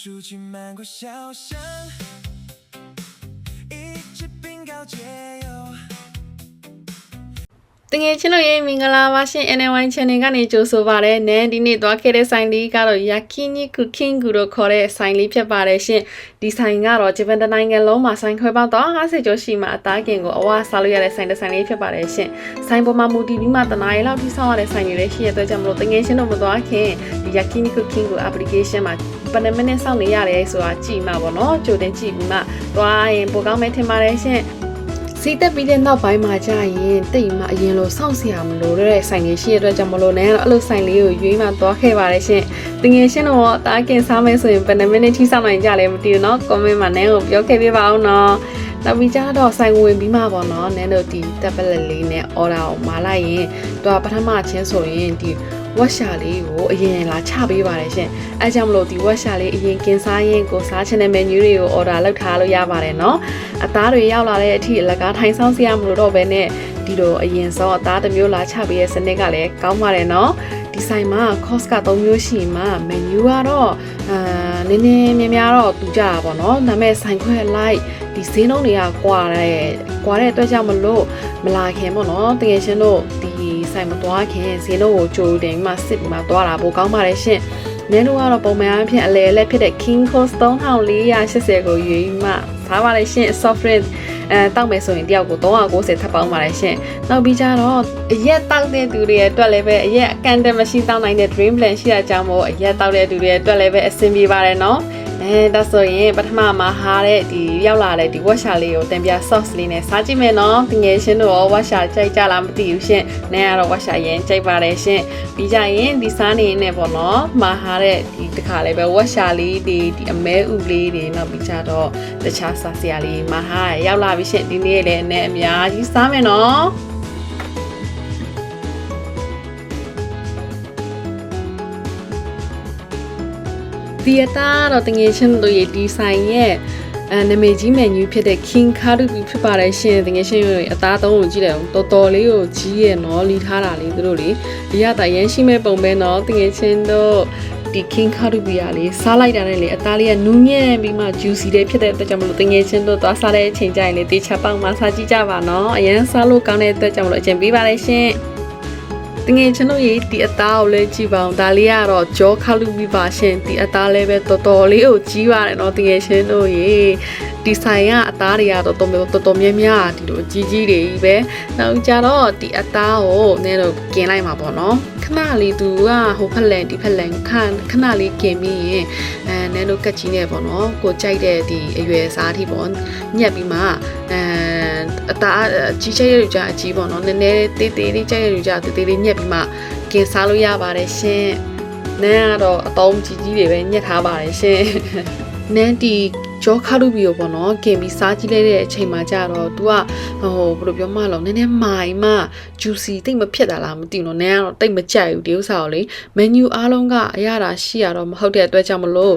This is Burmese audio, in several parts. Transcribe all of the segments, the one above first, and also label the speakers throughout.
Speaker 1: 数据漫过小巷，一直冰糕解忧。
Speaker 2: တကယ်ချင်းတို့ရေမင်္ဂလာပါရှင် NY Channel ကနေကြိုဆိုပါရစေ။နန်းဒီနေ့သွားခဲ့တဲ့ဆိုင်လေးကတော့ Yakini Cooking ကိုခေါ်တဲ့ဆိုင်လေးဖြစ်ပါတယ်ရှင်။ဒီဆိုင်ကတော့ဂျပန်နိုင်ငံလုံးမှာဆိုင်ခွဲပေါင်း150ကျော်ရှိမှအသားကင်ကိုအဝစားလို့ရတဲ့ဆိုင်တစ်ဆိုင်လေးဖြစ်ပါတယ်ရှင်။ဆိုင်ပေါ်မှာမူတည်ပြီးမှတနားရီလောက်ထိဆောက်ရတဲ့ဆိုင်တွေလည်းရှိရတဲ့ကြောင့်မလို့တကယ်ချင်းတို့မသွားခင်ဒီ Yakini Cooking ကို application မှာဘယ်နှမိနစ်စောင့်နေရတယ်ဆိုတာကြည့်မှာပေါ့နော်။ကြိုတင်ကြည့်ပြီးမှသွားရင်ပိုကောင်းမယ်ထင်ပါတယ်ရှင်။စီးတက်ပြီးတဲ့နောက်ပိုင်းမှာကြာရင်တိတ်မှအရင်လိုစောင့်စရာမလိုတဲ့ဆိုင်ကြီးရှိရတဲ့ကြောင့်မလို့နဲ့အဲ့လိုဆိုင်လေးကိုရွေးမှသွားခဲ့ပါတယ်ရှင်။တကယ်ရှင်းတော့တားကင်စားမယ်ဆိုရင်ဘယ်နှမိနစ်ထိစောင့်နိုင်ကြလဲမသိဘူးเนาะ comment မှာနန်းကိုပြောခဲ့ပြပါအောင်เนาะ။နောက်ပြီးကြတော့ဆိုင်ဝင်ပြီးမှပေါ့เนาะနန်းတို့ဒီ tablet လေးနဲ့ order ကိုမာလိုက်ရင်သူကပထမချင်းဆိုရင်ဒီဝက်ရှာလေးကိုအရင်လာချပေးပါတယ်ရှင်။အဲကြောင့်မလို့ဒီဝက်ရှာလေးအရင်ကင်စားရင်ကိုစားချင်တဲ့ menu တွေကို order လုပ်ထားလို့ရပါတယ်เนาะ။အသားတွေရောက်လာတဲ့အထိအလကားထိုင်ဆောင်စရာမလိုတော့ဘဲနဲ့ဒီလိုအရင်ဆုံးအသားတစ်မျိုးလာချပေးတဲ့စနစ်ကလည်းကောင်းပါတယ်เนาะ။ဒီဆိုင်မှာ cost က3မျိုးရှိမှ menu ကတော့နည်းနည်းများတော့တူကြတာပေါ့เนาะ။ဒါပေမဲ့ဆိုင်ခွဲလိုက်ဒီဈေးနှုန်းတွေကကွာတဲ့အတွက်ကြောင့်မလို့မလာခင်ပေါ့เนาะတကယ်ရှင်တို့ဒီဆိုင်မသွားခင်ဈေးနှုန်းကိုကြိုတင်မှစစ်ပြီးမှသွားတာပိုကောင်းပါတယ်ရှင်။နန်းတို့ကတော့ပုံမှန်အဖြစ်အလဲလက်ဖြစ်တဲ့ King Coast 3480ကိုရွေးမှထားပါလေရှင် soft drink တောက်မယ်ဆိုရင်တယောက်ကို390ထပ်ပေါင်းပါတယ်ရှင်။နောက်ပြီးကြတော့အရက်တောက်တဲ့သူတွေအတွက်လည်းပဲအရက်အကန့်အသတ်မရှိတောက်နိုင်တဲ့ dream plan ရှိတာကြောင့်မို့အရက်တောက်တဲ့သူတွေအတွက်လည်းပဲအဆင်ပြေပါတယ်နော်။ဒါဆိုရင်ပထမမှာဟာတဲ့ဒီရောက်လာတဲ့ဒီဝက်ရှာလေးကိုတင်ပြ sauce လေးနဲ့စားကြည့်မယ်နော်။တကယ်ရှင်တို့ရောဝက်ရှာကြိုက်ကြလားမသိဘူးရှင်။နန်းကတော့ဝက်ရှာရင်ကြိုက်ပါတယ်ရှင်။ပြီးကြရင်ဒီစားနေနေပေါ့နော်။မှာဟာတဲ့ဒီတစ်ခါလေးပဲဝက်ရှာလေးဒီအမဲဥလေးတွေနောက်ပြီးကြတော့တခြားစားစရာလေးမှာဟာရောက်လာပြီရှင်ဒီနေ့လည်းအနေအများကြီးစားမယ်နော်။ဒီအတားတော့တငယ်ချင်းတို့ရဲ့ဒီဆိုင်ရဲ့နာမည်ကြီး menu ဖြစ်တဲ့ King Karubi ဖြစ်ပါတယ်ရှင်တငယ်ချင်းတို့အသားသုံးကိုကြည့်တယ်တော်တော်လေးကိုကြီးရဲ့နော်လီထားတာလေးတို့လေဒီရတာရမ်းရှိမဲ့ပုံပဲနော်တငယ်ချင်းတို့ဒီ King Karubi ကလေစားလိုက်တာနဲ့လေအသားလေးကနူးညံ့ပြီးမှ juicy လေးဖြစ်တဲ့အတွက်ကြောင့်မလို့တငယ်ချင်းတို့သွားစားတဲ့အချိန်ကျရင်လေတေချာပေါက်မှစားကြည့်ကြပါနော်အရင်စားလို့ကောင်းတဲ့အတွက်ကြောင့်မလို့အချိန်ပေးပါလေရှင်တငယ်ချင်းတို့ရေဒီအသားကိုလည်းကြည့်ပါအောင်ဒါလေးကတော့ဂျောခါလူပြီးပါရှင်ဒီအသားလည်းပဲတော်တော်လေးကိုကြီးပါတယ်နော်တငယ်ချင်းတို့ရေဒီဆိုင်ကအသားတွေကတော့တော်တော်များများဒီလိုကြီးကြီးတွေကြီးပဲနောက်ကြတော့ဒီအသားကိုနည်းတော့กินလိုက်မှာပေါ့နော်ခဏလေးသူကဟိုဖက်လန်ဒီဖက်လန်ခဏလေးกินပြီးရင်နည်းတော့ကက်ကြီးနေပေါ့နော်ကိုကြိုက်တဲ့ဒီအရွယ်စားအထိပေါ့ညက်ပြီးမှအသားကြီးချိုက်ရကြအကြီးပေါ့နော်နည်းနည်းတေးသေးလေးကြိုက်ရကြတေးသေးလေးညက်ပြီးမှกินစားလို့ရပါတယ်ရှင်နန်းကတော့အတုံးကြီးကြီးတွေပဲညက်ထားပါတယ်ရှင်နန်းဒီဂျောခါလူဘီကိုပေါ့နော်กินပြီးစားကြည့်လိုက်တဲ့အချိန်မှာကျတော့ तू ကဟိုဘယ်လိုပြောမှလဲနည်းနည်းမိုင်မှ juicy တိတ်မဖြစ်တာလားမသိဘူးနော်နန်းကတော့တိတ်မကြိုက်ဘူးဒီဥစ္စာကိုလေ menu အားလုံးကအရသာရှိရတော့မဟုတ်တဲ့အတွက်ကြောင့်မလို့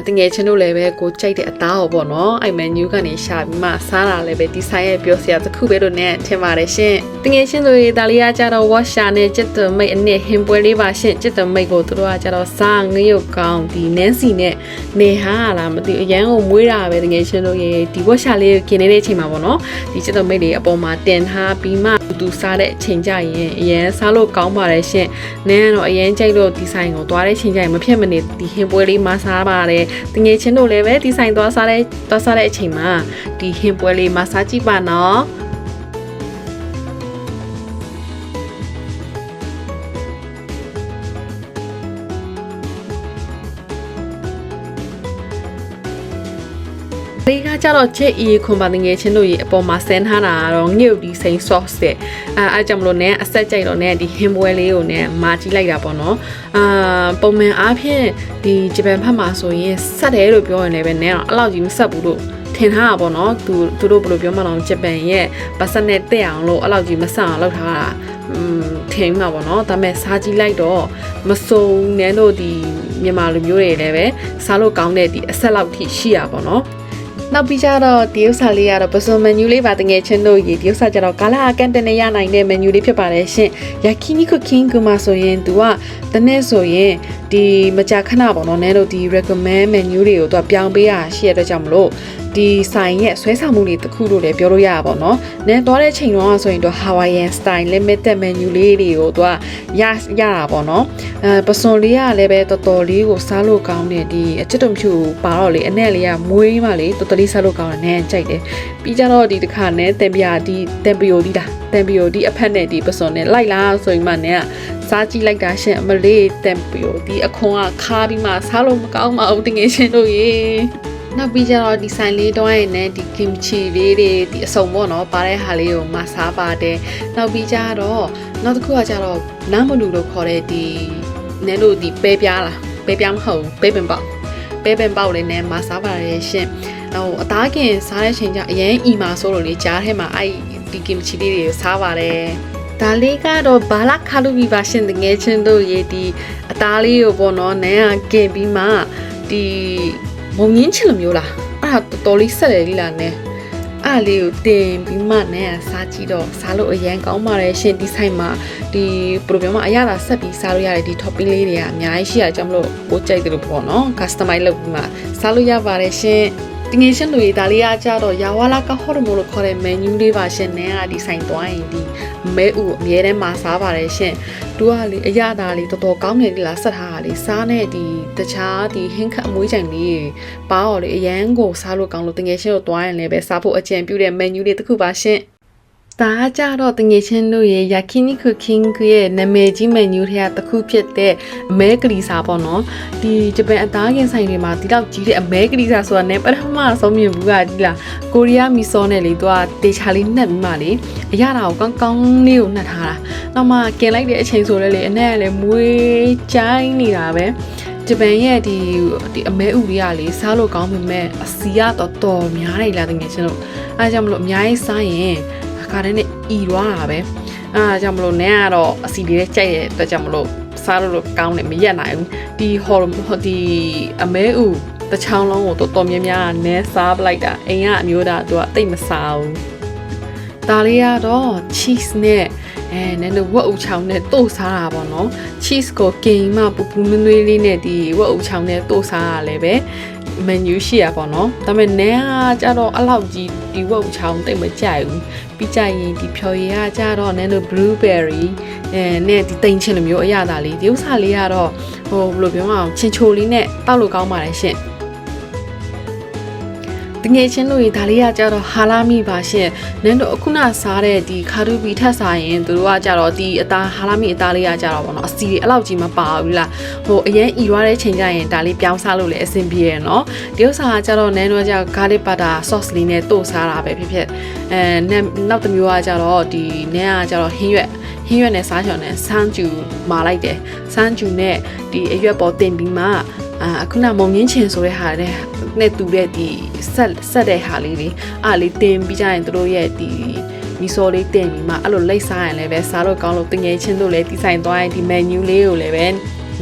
Speaker 2: တငယ်ချင်းတို့လည်းပဲကိုကြိုက်တဲ့အသားကိုပေါ့နော်အဲ့ menu ကနေရှာပြီးမှစားတာလည်းပဲဒီဆိုင်ရဲ့ပြောစရာတစ်ခုပဲလို့နန်းထင်ပါတယ်ရှင်တငယ်ချင်းတို့ရေဒါလေးကကျတော့ washa နဲ့จิตတမိတ်အနည်းဟင်ပွဲလေးပါရှင်จิตတမိတ်ကိုတို့ကကျတော့စားငရုတ်ကောင်းဒီနန်းစီနဲ့နေဟာလားမသိဘူးအရန်ကိုမွေးတာပဲတကယ်ရှင်တို့ရေဒီဝက်ရှာလေးကိုกินနေတဲ့အချိန်မှာပေါ့နော်ဒီချက်တော်မိတ်တွေအပေါ်မှာတင်ထားပြီးမှသူစားတဲ့အချိန်ကြရင်အရင်စားလို့ကောင်းပါတယ်ရှင်နန်းကတော့အရင်ကြိုက်လို့ဒီဆိုင်ကိုသွားတဲ့အချိန်ကြရင်မဖြစ်မနေဒီဟင်ပွဲလေးမစားပါတယ်တကယ်ချင်းတို့လည်းပဲဒီဆိုင်သွားစားတဲ့အချိန်မှာဒီဟင်ပွဲလေးမစားကြည့်ပါနော်ဒီကကြတော့ချက်အီခွန်ပါငယ်ချင်းတို့ရေအပေါ်မှာဆန်းထားတာတော့ငှုတ်ဒီစိန် sauce တဲ့အဲကြောင့်မလို့နဲ့အဆက်ကြိုက်တော့နဲ့ဒီဟင်းပွဲလေးကိုနဲ့မာကြည့်လိုက်တာပေါ့နော်ပုံမှန်အားဖြင့်ဒီဂျပန်ဘက်မှာဆိုရင်ဆက်တယ်လို့ပြောရင်လည်းပဲနဲ့တော့အဲ့လောက်ကြီးမဆက်ဘူးလို့ထင်ထားတာပေါ့နော်သူတို့ဘယ်လိုပြောမှတော့ဂျပန်ရဲ့ပါစက်နဲ့တက်အောင်လို့အဲ့လောက်ကြီးမဆက်အောင်လုပ်ထားတာထင်မှာပေါ့နော်ဒါပေမဲ့စားကြည့်လိုက်တော့မစုံနဲ့တို့ဒီမြန်မာလူမျိုးတွေလည်းပဲစားလို့ကောင်းတဲ့ဒီအဆက်လောက်ထိရှိရပါပေါ့နော် နောက်ပြီးကြတော့ဒီဥစ္စာလေးကတော့ပစုံမန်နူးလေးပါတငယ်ချင်းတို့ရေဒီဥစ္စာကြတော့ကာလာအကန်တနေရနိုင်တဲ့မန်နူးလေးဖြစ်ပါတယ်ရှင်ယာကီနီကူကင်းကူမဆိုရင်သူကတနေ့ဆိုရင်ဒီမကြာခဏပေါ့နော်နန်းတို့ဒီ recommend menu တွေကိုသူကပြောင်းပေးရရှိရတဲ့ကြောင့်မလို့ဒီဆိုင်ရဲ့ဆွဲဆောင်မှုတွေတစ်ခုလို့လည်းပြောလို့ရပါပေါ့နော်။နန်းသွားတဲ့ချိန်တော့ဆိုရင်တော့ Hawaiian style limited menu လေးတွေကိုသူကရတာပေါ့နော်။ပစွန်လေးကလည်းပဲတော်တော်လေးကိုစားလို့ကောင်းတယ်ဒီအချစ်တုံဖြူပါတော့လေအနက်လေးကမွေးမှလေတော်တော်လေးစားလို့ကောင်းတယ်နန်းကြိုက်တယ်။ပြီးကြတော့ဒီတစ်ခါနန်းတန်ပြာဒီတန်ပီယိုဒီအဖက်နဲ့ဒီပစွန်နဲ့လိုက်လာဆိုရင်မှနန်းကစားကြည့်လိုက်တာရှင်အမလေးတန်ပီယိုဒီအခွန်ကခါပြီးမှစားလို့မကောင်းပါဘူးတကယ်ရှင်တို့ရေနောက်ပြီးကြတော့ဒီဆိုင်လေးတော့ရဲ့နဲ့ဒီ kimchi လေးတွေဒီအစုံပေါ့နော်ပါတဲ့ဟာလေးကိုမစားပါတယ်နောက်ပြီးကြတော့နောက်တစ်ခုကကြတော့နမ်မလူလို့ခေါ်တဲ့ဒီနန်းတို့ဒီပဲပြားလားပဲပြားမဟုတ်ပဲပင်ပေါက်လေးနဲ့မစားပါတယ်ရှင်ဟိုအသားကင်စားတဲ့ချိန်ကျအရင်အီမာဆိုလို့လေကြားထဲမှာအဲ့ဒီ kimchi လေးတွေစားပါတယ်ဒါလေးကတော့ဘာလာခါလူပြီးပါရှင်တကယ်ချင်းတို့ရေဒီအသားလေးကိုပေါ့နော်နန်းကกินပြီးမှဒီမုံငင်းချင်လိုမျိုးလားအဲ့ဒါတော်တော်လေးဆက်တယ်လीလားနဲ့အဲ့လေးကိုတင်ပြီးမှနဲ့စားကြည့်တော့စားလို့အရန်ကောင်းပါတယ်ရှင်ဒီဆိုင်မှာဒီဘယ်လိုပြောမအရသာဆက်ပြီးစားလို့ရတယ်ဒီ topping လေးတွေကအများကြီးရှိရကြမလို့ကိုကြိုက်တယ်လို့ပေါ့နော် customize လုပ်ပြီးမှစားလို့ရပါတယ်ရှင်တငယ်ချင်းလူတွေဒါလေးအားကြတော့ယာဝလာကဟော်ရမိုလို့ခေါ်တဲ့ menu လေးပါရှင်နဲ့ကဒီဆိုင်သွားရင်ဒီမဲဥအမြဲတမ်းမှာစားပါတယ်ရှင်သူကလေအရသာလေးတော်တော်ကောင်းတယ်လေလားဆက်ထားတာလေစားနဲ့ဒီတခြားဒီဟင်းခတ်အမွေးကြိုင်လေးပါတော့လေအရန်ကိုစားလို့ကောင်းလို့တငယ်ချင်းတို့သွားရင်လည်းပဲစားဖို့အကြံပြုတဲ့ menu လေးတစ်ခုပါရှင်ဒါကြတော့တငယ်ချင်းတို့ရဲ့ yakiniku king ရဲ့နာမည်ကြီး menu ထဲကတစ်ခုဖြစ်တဲ့အမဲကလေးစားပေါ့နော်ဒီဂျပန်အသားကင်ဆိုင်တွေမှာဒီတော့ကြီးတဲ့အမဲကလေးစားဆိုတာနဲ့ပထမဆုံးမြင်ဘူးကဒီလားကိုရီးယားမီဆောနဲ့လေသူကတေချာလေးနှက်ပြီးမှလေအရသာကိုကောင်းလေးကိုနှက်ထားတာနောက်မှกินလိုက်တဲ့အချိန်ဆိုလဲလေအနက်ကလည်းမွေးချိုင်းနေတာပဲဂျပန်ရဲ့ဒီအမဲဥလေးကလေစားလို့ကောင်းပေမဲ့အစီကတော်တော်များနေလားတငယ်ချင်းတို့အဲကြောင့်မလို့အများကြီးစားရင်ခါတဲ့နဲ့အီရွာတာပဲအားကြောင့်မလို့နန်းကတော့အစီလေးကြိုက်ရဲ့အတွက်ကြောင့်မလို့စားလို့ကောင်းတယ်မရက်နိုင်ဘူးဒီဒီအမဲဥတချောင်းလုံးကိုတော်တော်များများနန်းစားပလိုက်တာအိမ်ကအမျိုးသားသူကတိတ်မစားဘူးဒါလေးကတော့ cheese နဲ့နန်းတို့ဝက်ဥချောင်းနဲ့တိုးစားတာပေါ့နော် cheese ကိုกินမှပူပူနွေးနွေးလေးနဲ့ဒီဝက်ဥချောင်းနဲ့တိုးစားရလဲပဲmenu ရှိရပါတော့ဒါပေမဲ့နန်းကကြတော့အလောက်ကြီးဒီဝက်ဥချောင်းတိတ်မကြိုက်ဘူးပြီးကြရင်ဒီဖြော်ရည်ကကြတော့နန်းတို့ blueberry နဲ့ဒီတိမ်ချင်းလိုမျိုးအရသာလေးဒီဥစ္စာလေးကတော့ဟိုဘယ်လိုပြောမအောင်ချင်းချိုလေးနဲ့တောက်လို့ကောင်းပါတယ်ရှင်တငယ်ချင်းတို့ရေဒါလေးကကြတော့ဟာလာမီပါရှင်နန်းတို့အခုနစားတဲ့ဒီခါတူဘီထက်စားရင်တို့ကကြတော့ဒီအသားဟာလာမီအသားလေးကကြတော့ဗောနော်အစီတွေအဲ့လောက်ကြီးမပါဘူးလားဟိုအရင်ဤရွာတဲ့ချိန်ကျရင်ဒါလေးပြောင်းစားလို့လည်းအဆင်ပြေရနော်ဒီဥစ္စာကကြတော့နန်းတို့က garlic butter sauce လေးနဲ့တို့စားတာပဲဖြစ်နောက်တစ်မျိုးကကြတော့ဒီနန်းကကြတော့ဟင်းရွက်နဲ့စားချော်နဲ့ဆန်းကျူမာလိုက်တယ်ဆန်းကျူနဲ့ဒီအရွက်ပေါ်တင်ပြီးမှအခုနမုံငင်းချင်ဆိုတဲ့ဟာနဲ့တူတဲ့ဒီဆက်တဲ့ဟာလေးတွေအားလေးတင်ပြီးကြရင်တို့ရဲ့ဒီမီဆိုလေးတင်ပြီးမှအဲ့လိုလိတ်စားရင်လည်းပဲစားလို့ကောင်းလို့တငယ်ချင်းတို့လည်းဒီဆိုင်သွားရင်ဒီ menu လေးကိုလည်းပဲ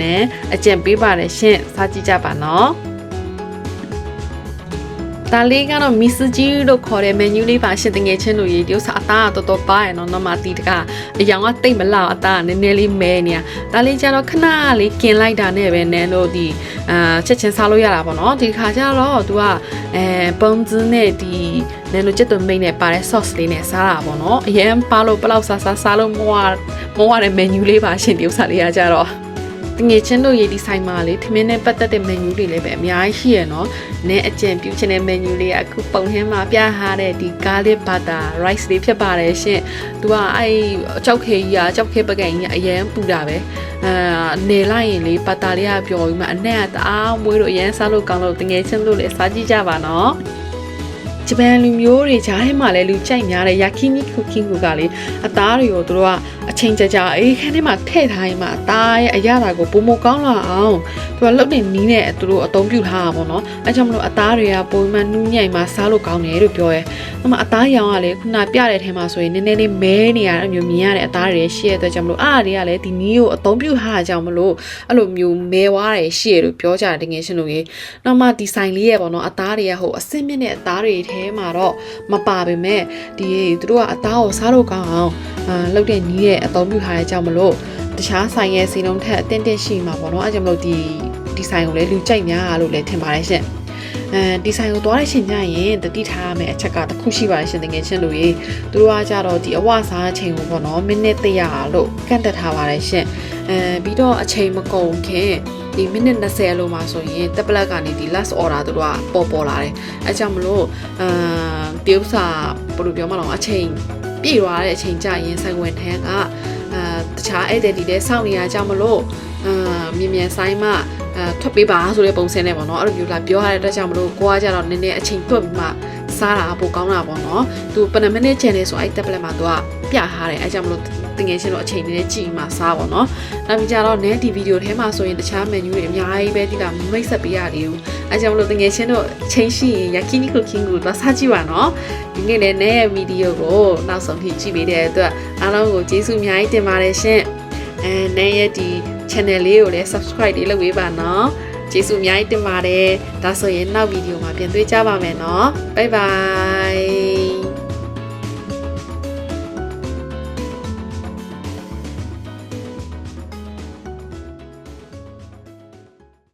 Speaker 2: နဲ့အကျင့်ပေးပါတယ်ရှင်စားကြည့်ကြပါနော်ဒါလေးကတော့မီစဂျီလို့ခေါ်တဲ့ menu လေးပါရှင်တငယ်ချင်းတို့ရေဒီဥစားအသားတော်တော်ပါရနော်နော်မတီတကအယောင်ကတိတ်မလောက်အသားနည်းနည်းလေးမဲနေတာဒါလေးကျတော့ခဏလေးกินလိုက်တာနဲ့ပဲနန်းတို့ဒီချက်ချင်းစားလို့ရတာပေါ့နော်ဒီခါကျတော့သူကပုံစံနဲ့ဒီနန်းတို့ချက်သွင်းမိတ်နဲ့ပါတဲ့ sauce လေးနဲ့စားတာပေါ့နော်အရင်ပါလို့ဘလောက်စားလို့မောရတဲ့ menu လေးပါရှင်ဒီဥစားလေးကကျတော့တငယ်ချင်းတို့ရေဒီဆိုင်မှာလေထမင်းနဲ့ပတ်သက်တဲ့ menu တွေလည်းပဲအများကြီးရှိရနော်။နည်းအကျင့်ပြုချင်တဲ့ menu လေးကအခုပုံထဲမှာပြထားတဲ့ဒီ garlic butter rice လေးဖြစ်ပါတယ်ရှင်။သူကအဲ့ကြောက်ခဲကြီးကြောက်ခဲပကံကြီးအရင်ပူတာပဲ။နေလိုက်ရင်လေဘတ်တာလေးကပျော်ပြီးမှအနက်ကတအားမွေးလို့အရင်စားလို့ကောင်းလို့တငယ်ချင်းတို့လည်းစားကြည့်ကြပါနော်။ဂျပန်လူမျိုးတွေကြားထဲမှာလည်းလူကြိုက်များတဲ့ yakiniku king ကလေအသားတွေကိုတို့ကအချိန်ကြာအေးခန်းထဲမှာထည့်ထားရင်မှအသားရဲ့အရသာကိုပုံမကောင်းလာအောင် သူကလုတ်နေနီးနဲ့သူတို့အသုံးပြုထားတာပေါ့နော်အဲကြောင့်မလို့အသားတွေကပုံမှန်နူးညံ့မှာစားလို့ကောင်းတယ်လို့ပြောရဲအမအသားရောင်ကလေခုနပြတဲ့ထဲမှာဆိုရင်နည်းနည်းလေးမဲနေရတဲ့မျိုးမြင်ရတဲ့အသားတွေရှိရတဲ့အတွက်ကြောင့်မလို့အားတွေကလည်းဒီနီးကိုအသုံးပြုထားတာကြောင့်မလို့အဲ့လိုမျိုးမဲဝါးတယ်ရှိရလို့ပြောကြတယ်တကယ်ရှင်လို့ရေနောက်မှဒီဆိုင်လေးရဲ့ပေါ့နော်အသားတွေကဟိုအစစ်မြင့်တဲ့အသားတွေထဲမှာတော့မပါပေမဲ့ဒီသူတို့ကအသားကိုစားလို့ကောင်းအောင်လုတ်တဲ့နီးရဲ့အသုံးပြုထားတဲ့ကြောင့်မလို့တခြားဆိုင်ရဲ့စီလုံးထက်အတင်းတင်းရှိမှာပေါ့နော်အဲကြောင့်မလို့ဒီဆိုင်ကိုလည်းလူကြိုက်များလို့လည်းထင်ပါတယ်ရှင်ဒီဆိုင်ကိုသွားတဲ့ရှင်ကြရင်တတိထားရမယ့်အချက်ကတစ်ခုရှိပါတယ်ရှင်တကယ်ချင်းလို့ရေသူတို့ကကြတော့ဒီအဝစားချိန်ကိုပေါ့နော်မိနစ်100လို့ကန့်တက်ထားပါတယ်ရှင်ပြီးတော့အချိန်မကုန်ခင်ဒီမိနစ်20လို့မှဆိုရင်တက်ပလက်ကနေဒီ last order တို့ကပေါ်လာတယ်အဲကြောင့်မလို့တရုပ်စာဘယ်လိုပြောမလဲအချိန်ပြည့်သွားတဲ့အချိန်ကြရင်ဆိုင်ဝင်ထန်းကတခြားဧည့်သည်တွေလည်းစောင့်နေရကြမလို့မြန်ဆိုင်မှထွက်ပေးပါဆိုတဲ့ပုံစံနဲ့ပေါ့နော်အဲ့လိုမျိုးလာပြောရတဲ့အတွက်ကြောင့်မလို့ကိုကကြတော့နည်းနည်းအချိန်တွက်ပြီးမှစားတာပိုကောင်းတာပေါ့နော်သူပနမိနစ် channel ဆိုအဲ့ tablet မှာသူကပြထားတယ်အဲကြောင့်မလို့တကယ်ချင်းတော့အချိန်နည်းနည်းကြည့်မှစားပေါ့နော်နောက်ပြီးကြတော့နည်းဒီဗီဒီယိုထဲမှာဆိုရင်တခြား menu တွေအများကြီးပဲဒီလားမိတ်ဆက်ပေးရတယ်ဦးအဲကြောင့်မလို့တကယ်ချင်းတော့ချိန်ရှိရင် yakini cooking ကိုသွားစားကြည့်ပါနော်ဒီနေ့လည်းနည်းရဲ့ဗီဒီယိုကိုနောက်ဆုံးထိကြည့်ပေးတဲ့အတွက်အားလုံးကိုကျေးဇူးအများကြီးတင်ပါတယ်ရှင်နည်းရဲ့ဒီ channel လေးကိုလည်း subscribe လေးလုပ်ပေးပါနော်ကျေးဇူးအများကြီးတင်ပါတယ်ဒါဆိုရင်နောက်ဗီဒီယိုမှာပြန်တွေ့ကြပါမယ်နော် bye bye